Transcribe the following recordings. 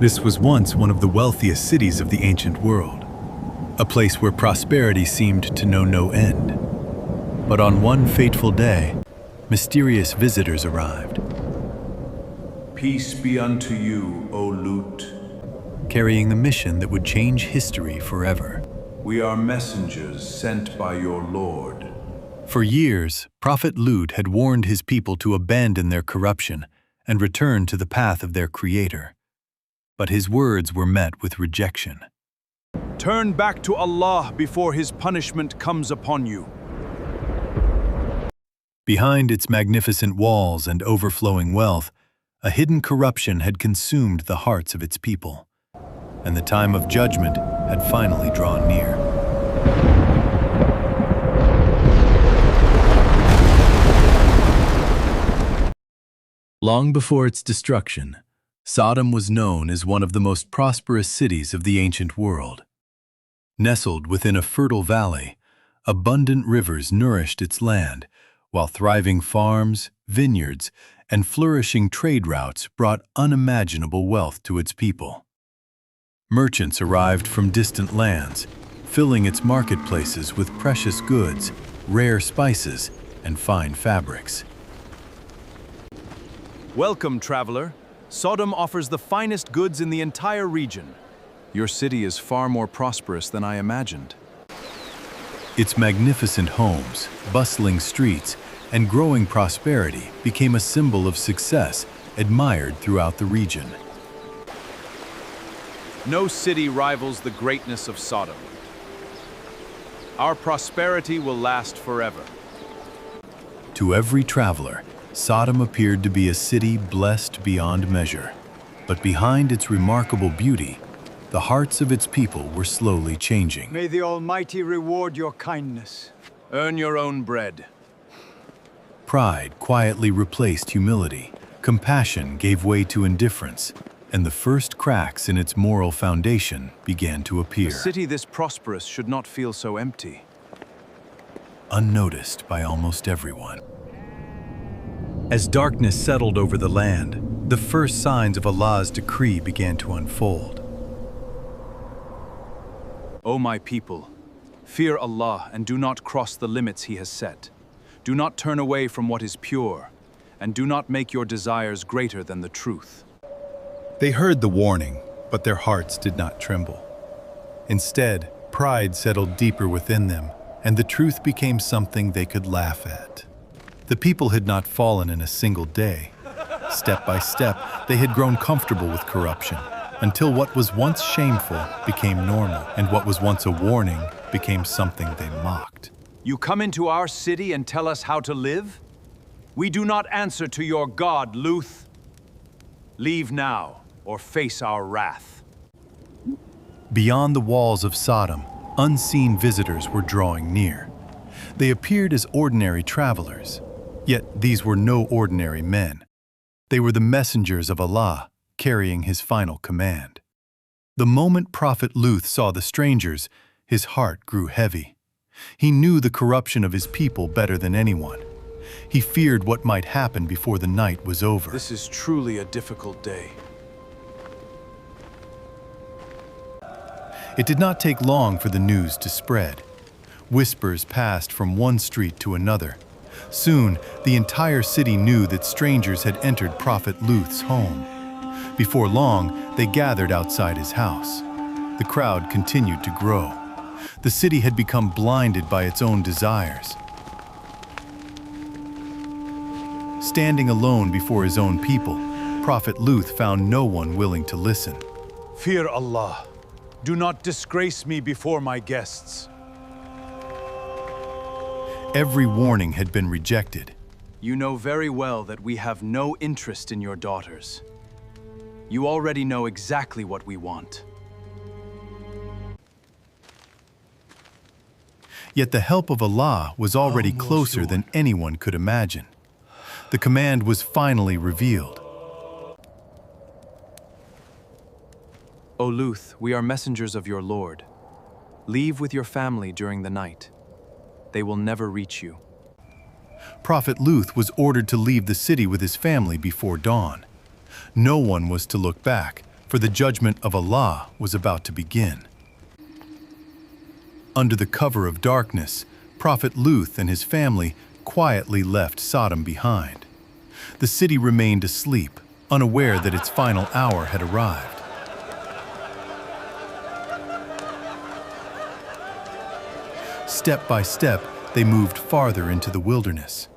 This was once one of the wealthiest cities of the ancient world, a place where prosperity seemed to know no end. But on one fateful day, mysterious visitors arrived, Peace be unto you, O Lut. carrying the mission that would change history forever. We are messengers sent by your Lord. For years, Prophet Lut had warned his people to abandon their corruption and return to the path of their Creator. But his words were met with rejection. Turn back to Allah before His punishment comes upon you. Behind its magnificent walls and overflowing wealth, a hidden corruption had consumed the hearts of its people, and the time of judgment had finally drawn near. Long before its destruction, Sodom was known as one of the most prosperous cities of the ancient world. Nestled within a fertile valley, abundant rivers nourished its land, while thriving farms, vineyards, and flourishing trade routes brought unimaginable wealth to its people. Merchants arrived from distant lands, filling its marketplaces with precious goods, rare spices, and fine fabrics. Welcome, traveler. Sodom offers the finest goods in the entire region. Your city is far more prosperous than I imagined. Its magnificent homes, bustling streets, and growing prosperity became a symbol of success admired throughout the region. No city rivals the greatness of Sodom. Our prosperity will last forever. To every traveler, Sodom appeared to be a city blessed beyond measure. But behind its remarkable beauty, the hearts of its people were slowly changing. May the Almighty reward your kindness. Earn your own bread. Pride quietly replaced humility, compassion gave way to indifference, and the first cracks in its moral foundation began to appear. A city this prosperous should not feel so empty. Unnoticed by almost everyone. As darkness settled over the land, the first signs of Allah's decree began to unfold. O my people, fear Allah and do not cross the limits He has set. Do not turn away from what is pure, and do not make your desires greater than the truth. They heard the warning, but their hearts did not tremble. Instead, pride settled deeper within them, and the truth became something they could laugh at. The people had not fallen in a single day. Step by step, they had grown comfortable with corruption, until what was once shameful became normal, and what was once a warning became something they mocked. You come into our city and tell us how to live? We do not answer to your God, Lut. Leave now, or face our wrath. Beyond the walls of Sodom, unseen visitors were drawing near. They appeared as ordinary travelers, yet these were no ordinary men. They were the messengers of Allah, carrying His final command. The moment Prophet Lut saw the strangers, his heart grew heavy. He knew the corruption of his people better than anyone. He feared what might happen before the night was over. This is truly a difficult day. It did not take long for the news to spread. Whispers passed from one street to another. Soon, the entire city knew that strangers had entered Prophet Lut's home. Before long, they gathered outside his house. The crowd continued to grow. The city had become blinded by its own desires. Standing alone before his own people, Prophet Lut found no one willing to listen. Fear Allah. Do not disgrace me before my guests. Every warning had been rejected. You know very well that we have no interest in your daughters. You already know exactly what we want. Yet the help of Allah was already closer than anyone could imagine. The command was finally revealed. O Lut, we are messengers of your Lord. Leave with your family during the night. They will never reach you. Prophet Lut was ordered to leave the city with his family before dawn. No one was to look back, for the judgment of Allah was about to begin. Under the cover of darkness, Prophet Lut and his family quietly left Sodom behind. The city remained asleep, unaware that its final hour had arrived. Step by step, they moved farther into the wilderness.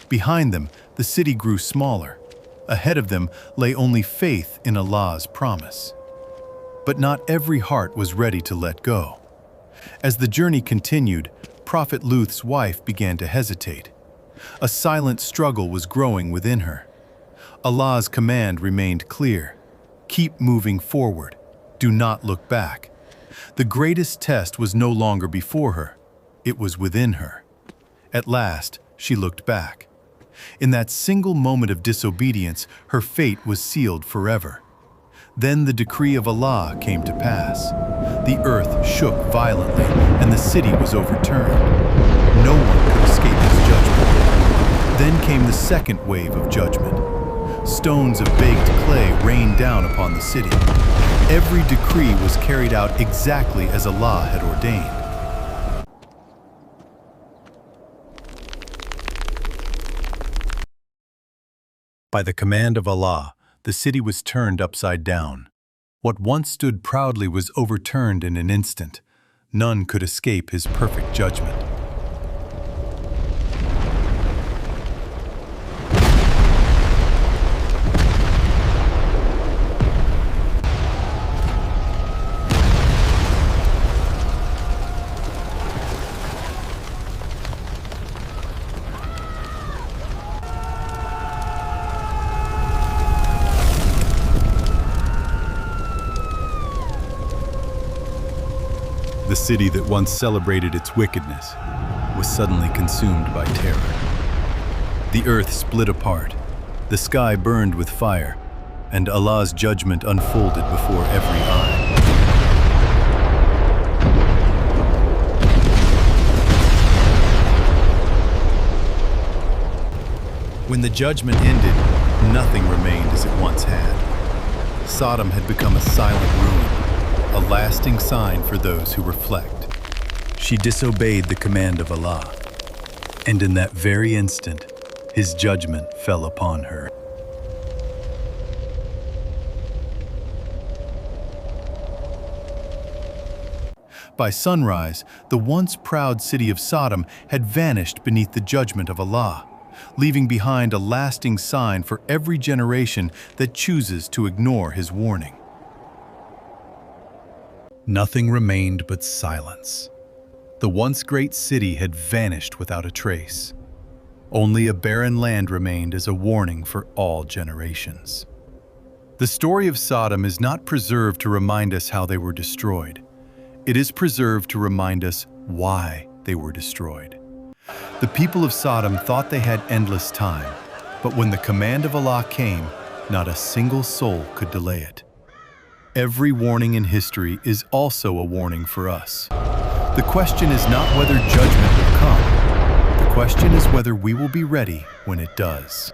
Behind them, the city grew smaller. Ahead of them lay only faith in Allah's promise. But not every heart was ready to let go. As the journey continued, Prophet Lut's wife began to hesitate. A silent struggle was growing within her. Allah's command remained clear. Keep moving forward. Do not look back. The greatest test was no longer before her. It was within her. At last, she looked back. In that single moment of disobedience, her fate was sealed forever. Then the decree of Allah came to pass. The earth shook violently, and the city was overturned. No one could escape his judgment. Then came the second wave of judgment. Stones of baked clay rained down upon the city. Every decree was carried out exactly as Allah had ordained. By the command of Allah, the city was turned upside down. What once stood proudly was overturned in an instant. None could escape his perfect judgment. The city that once celebrated its wickedness was suddenly consumed by terror. The earth split apart, the sky burned with fire, and Allah's judgment unfolded before every eye. When the judgment ended, nothing remained as it once had. Sodom had become a silent ruin, a lasting sign for those who reflect. She disobeyed the command of Allah, and in that very instant, His judgment fell upon her. By sunrise, the once proud city of Sodom had vanished beneath the judgment of Allah, leaving behind a lasting sign for every generation that chooses to ignore His warning. Nothing remained but silence. The once great city had vanished without a trace. Only a barren land remained as a warning for all generations. The story of Sodom is not preserved to remind us how they were destroyed. It is preserved to remind us why they were destroyed. The people of Sodom thought they had endless time, but when the command of Allah came, not a single soul could delay it. Every warning in history is also a warning for us. The question is not whether judgment will come. The question is whether we will be ready when it does.